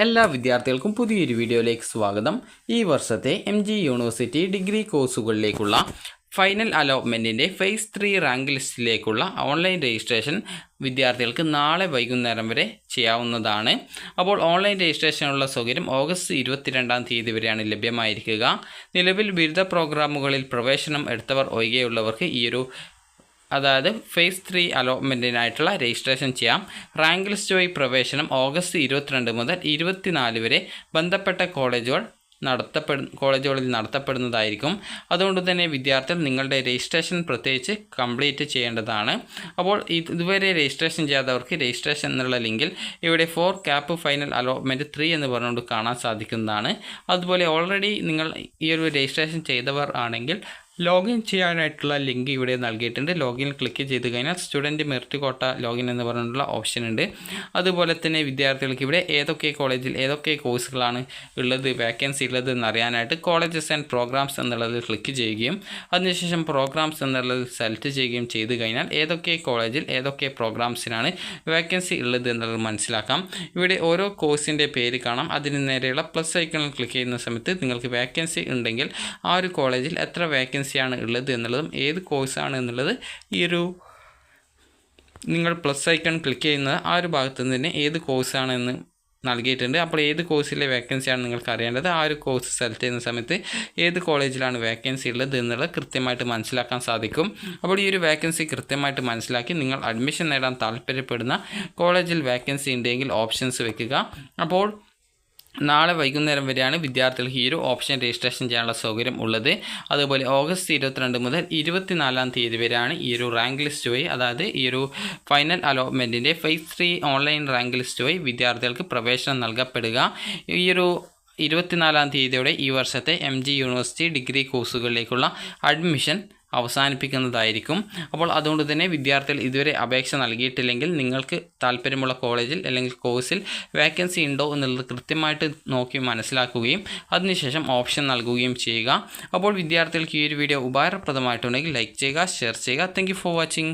എല്ലാ വിദ്യാർത്ഥികൾക്കും പുതിയൊരു വീഡിയോയിലേക്ക് സ്വാഗതം. ഈ വർഷത്തെ MG യൂണിവേഴ്സിറ്റി ഡിഗ്രി കോഴ്സുകളിലേക്കുള്ള ഫൈനൽ അലോട്ട്മെൻറ്റിൻ്റെ ഫേസ് 3 റാങ്ക് ലിസ്റ്റിലേക്കുള്ള ഓൺലൈൻ രജിസ്ട്രേഷൻ വിദ്യാർത്ഥികൾക്ക് നാളെ വൈകുന്നേരം വരെ ചെയ്യാവുന്നതാണ്. അപ്പോൾ ഓൺലൈൻ രജിസ്ട്രേഷനുള്ള സൗകര്യം ഓഗസ്റ്റ് 22-ാം തീയതി വരെയാണ് ലഭ്യമായിരിക്കുക. നിലവിൽ ബിരുദ പ്രോഗ്രാമുകളിൽ പ്രവേശനം എടുത്തവർ ഒഴികെയുള്ളവർക്ക് അതായത് ഫേസ് 3 അലോട്ട്മെൻറ്റിനായിട്ടുള്ള രജിസ്ട്രേഷൻ ചെയ്യാം. റാങ്ക് ലിസ്റ്റ് വഴി പ്രവേശനം ഓഗസ്റ്റ് 22 മുതൽ 24 വരെ ബന്ധപ്പെട്ട കോളേജുകളിൽ നടത്തപ്പെടുന്നതായിരിക്കും. അതുകൊണ്ട് തന്നെ വിദ്യാർത്ഥികൾ നിങ്ങളുടെ രജിസ്ട്രേഷൻ പ്രത്യേകിച്ച് കംപ്ലീറ്റ് ചെയ്യേണ്ടതാണ്. അപ്പോൾ ഇതുവരെ രജിസ്ട്രേഷൻ ചെയ്യാത്തവർക്ക് രജിസ്ട്രേഷൻ എന്നുള്ള ലിങ്കിൽ ഇവിടെ 4 ക്യാപ്പ് ഫൈനൽ അലോട്ട്മെൻറ്റ് 3 എന്ന് പറഞ്ഞുകൊണ്ട് കാണാൻ സാധിക്കുന്നതാണ്. അതുപോലെ ഓൾറെഡി നിങ്ങൾ ഈ ഒരു രജിസ്ട്രേഷൻ ചെയ്തവർ ആണെങ്കിൽ ലോഗിൻ ചെയ്യാനായിട്ടുള്ള ലിങ്ക് ഇവിടെ നൽകിയിട്ടുണ്ട്. ലോഗിൻ ക്ലിക്ക് ചെയ്ത് കഴിഞ്ഞാൽ സ്റ്റുഡൻറ്റ് മെറിറ്റ് കോട്ട ലോഗിൻ എന്ന് പറഞ്ഞിട്ടുള്ള ഓപ്ഷൻ ഉണ്ട്. അതുപോലെ തന്നെ വിദ്യാർത്ഥികൾക്ക് ഇവിടെ ഏതൊക്കെ കോളേജിൽ ഏതൊക്കെ കോഴ്സുകളാണ് ഉള്ളത്, വേക്കൻസി ഉള്ളത് എന്നറിയാനായിട്ട് കോളേജസ് ആൻഡ് പ്രോഗ്രാംസ് എന്നുള്ളതിൽ ക്ലിക്ക് ചെയ്യുകയും അതിനുശേഷം പ്രോഗ്രാംസ് എന്നുള്ളതിൽ സെലക്ട് ചെയ്യുകയും ചെയ്ത് കഴിഞ്ഞാൽ ഏതൊക്കെ കോളേജിൽ ഏതൊക്കെ പ്രോഗ്രാംസിനാണ് വേക്കൻസി ഉള്ളത് എന്നുള്ളത് മനസ്സിലാക്കാം. ഇവിടെ ഓരോ കോഴ്സിൻ്റെ പേര് കാണാം. അതിന് നേരെയുള്ള പ്ലസ് ഐക്കണിൽ ക്ലിക്ക് ചെയ്യുന്ന സമയത്ത് നിങ്ങൾക്ക് വേക്കൻസി ഉണ്ടെങ്കിൽ ആ ഒരു കോളേജിൽ എത്ര വേക്കൻസിയാണ് ഉള്ളത് എന്നുള്ളതും ഏത് കോഴ്സാണ് എന്നുള്ളത് നിങ്ങൾ പ്ലസ് ഐക്കൺ ക്ലിക്ക് ചെയ്യുന്ന ആ ഒരു ഭാഗത്ത് നിന്ന് തന്നെ ഏത് കോഴ്സാണെന്ന് നൽകിയിട്ടുണ്ട്. അപ്പോൾ ഏത് കോഴ്സിലെ വേക്കൻസിയാണ് നിങ്ങൾക്ക് അറിയേണ്ടത്. ആ ഒരു കോഴ്സ് സെലക്ട് ചെയ്യുന്ന സമയത്ത് ഏത് കോളേജിലാണ് വേക്കൻസി ഉള്ളത് എന്നുള്ളത് കൃത്യമായിട്ട് മനസ്സിലാക്കാൻ സാധിക്കും. അപ്പോൾ ഈ ഒരു വേക്കൻസി കൃത്യമായിട്ട് മനസ്സിലാക്കി നിങ്ങൾ അഡ്മിഷൻ നേടാൻ താല്പര്യപ്പെടുന്ന കോളേജിൽ വേക്കൻസി ഉണ്ടെങ്കിൽ ഓപ്ഷൻസ് വെക്കുക. അപ്പോൾ നാളെ വൈകുന്നേരം വരെയാണ് വിദ്യാർത്ഥികൾക്ക് ഈ ഒരു ഓപ്ഷൻ രജിസ്ട്രേഷൻ ചെയ്യാനുള്ള സൗകര്യം ഉള്ളത്. അതുപോലെ ഓഗസ്റ്റ് 22 മുതൽ 24-ാം തീയതി വരെയാണ് ഈ ഒരു റാങ്ക് ലിസ്റ്റ് വഴി, അതായത് ഈ ഒരു ഫൈനൽ അലോട്ട്മെൻറ്റിൻ്റെ ഫേസ് 3 ഓൺലൈൻ റാങ്ക് ലിസ്റ്റ് വഴി വിദ്യാർത്ഥികൾക്ക് പ്രവേശനം നൽകപ്പെടുക. ഈ ഒരു 24-ാം തീയതിയോടെ ഈ വർഷത്തെ MG യൂണിവേഴ്സിറ്റി ഡിഗ്രി കോഴ്സുകളിലേക്കുള്ള അഡ്മിഷൻ അവസാനിപ്പിക്കുന്നതായിരിക്കും. അപ്പോൾ അതുകൊണ്ട് തന്നെ വിദ്യാർത്ഥികൾ ഇതുവരെ അപേക്ഷ നൽകിയിട്ടില്ലെങ്കിൽ നിങ്ങൾക്ക് താല്പര്യമുള്ള കോളേജിൽ അല്ലെങ്കിൽ കോഴ്സിൽ വേക്കൻസി ഉണ്ടോ എന്നുള്ളത് കൃത്യമായിട്ട് നോക്കി മനസ്സിലാക്കുകയും അതിനുശേഷം ഓപ്ഷൻ നൽകുകയും ചെയ്യുക. അപ്പോൾ വിദ്യാർത്ഥികൾക്ക് ഈ ഒരു വീഡിയോ ഉപകാരപ്രദമായിട്ടുണ്ടെങ്കിൽ ലൈക്ക് ചെയ്യുക, ഷെയർ ചെയ്യുക. Thank you for watching.